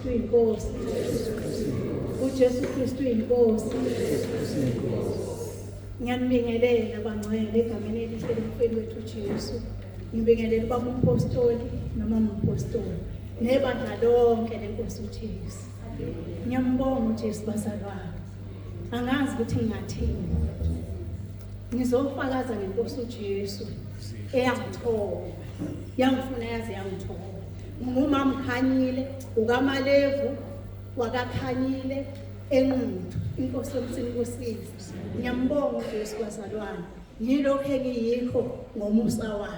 Kristu inkosi. uJesu Kristu inkosi. Ngiyanibingelela bangcwele egameni elihle lomfeni wethu uJesu. Ngibingelela baba umpostoli noma umpostoli nebandla lonke lenkosi uJesu. Ngiyambonga uJesu bazalwane. Angazi ukuthi ngingathini. Ngizofakaza ngenkosi uJesu eyangithoba. Yangifuna yaze yangithoba. Ngumama Khanyile, ukaMalevu, wakaKhanyile enquthu. Inkosi yomsini kusiza. Ngiyambonga uJesu bazalwane. Ngilokho engiyikho ngomusa wakhe.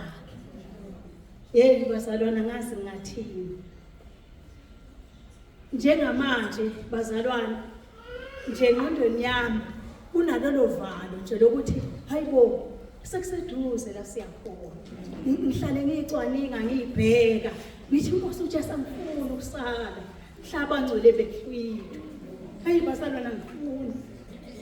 Yebo bazalwane angazi ngingathini. Njengamanje bazalwane nje engqondweni yami kunalolo valo nje lokuthi hayibo sekuseduze la siyakhona. Ngihlale ngicwaninga ngibheka ngithi inkosi uJesu angifuni ukusala mhlaba ngcwele behlwithu. Hayi bazalwane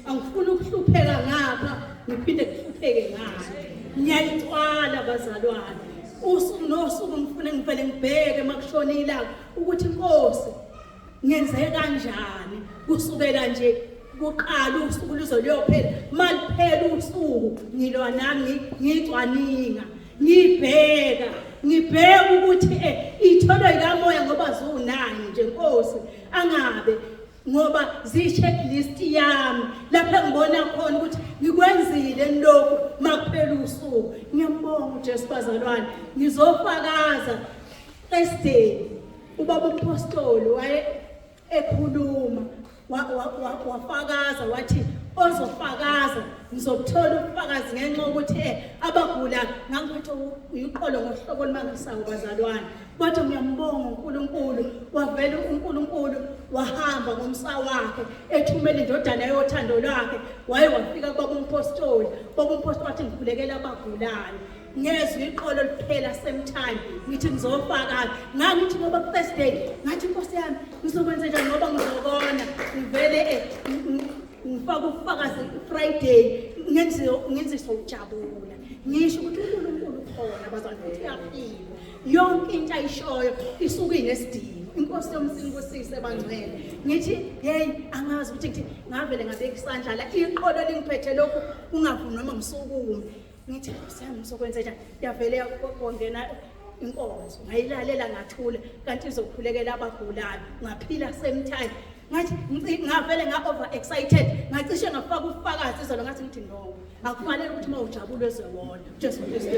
angifuni ukuhlupheka ngapha ngiphinde kuhlupheke ngapha. Ngiyayicwala bazalwane. Usuku nosuku ngifune ngivele ngibheke makushona ilanga ukuthi inkosi ngenze kanjani kusukela nje kuqala usuku luzoliyophela maliphela usuku ngilwa nami ngicwaninga ngibheka ukuthi itholo likamoya ngoba zunani nje inkosi angabe ngoba zi-checklist yami lapha ngibona khona ukuthi ngikwenzile lokho makuphela usuku. Ngiyambonga uJesu bazalwane. Ngizofakaza Thursday ubaba umpostoli waye ekhuluma wafakaza wathi ozofakaza ngizothola ubufakazi ngenxa ukuthi abagula ngangiphethe uyiqolo ngohlobo olumangasayo bazalwane. Kodwa ngiyambonga uNkulunkulu wavela uNkulunkulu wahamba ngomsa wakhe ethumela indodana yothando lwakhe waye wafika kwaba umpostoli wathi ngikhulekela abagulayo. Ngezwe iqolo liphela same time ngithi ngizofakaza ngithi ngoba Thursday ngathi inkosi yami ngizokwenza njani ngoba ngizobona ngivele ngifaka ubufakazi Friday ngenze sokujabula ngisho ukuthi uNkulunkulu khona bazalwane ukuthi uyaphila yonke into ayishoyo isuka inesidingo. Inkosi yomsini kusise bangcwele ngithi hey angazi ukuthi ngavele ngabeka isandla la iqolo lingiphethe lokho ungavumi noma ngisukume ngithi sami ngizokwenza njani. Yavele kongena inkonzo ngayilalela ngathula kanti izokhulekela abagulayo ngaphila same time. Ngavele over excited ngacishe ngafaka ubufakazi izolo ngathi ngithi no akufanele ukuthi mawujabule ezewona Jesu Kristu.